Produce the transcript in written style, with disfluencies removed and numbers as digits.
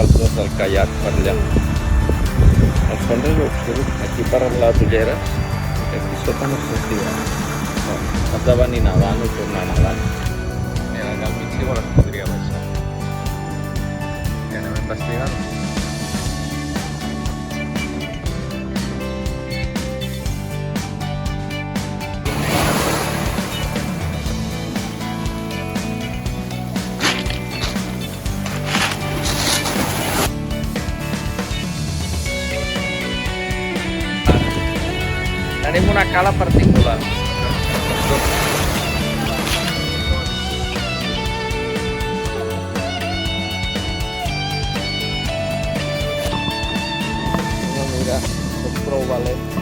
el tros del caiac per allà. Els fons és obscur, aquí per les ulleres, aquí sota no sé si has de venir nevant o tornar nevant. Mira, allà al mig igual es podria baixar. Que anem a investigar. Tenim una cala particular. No, mira, és prou valent.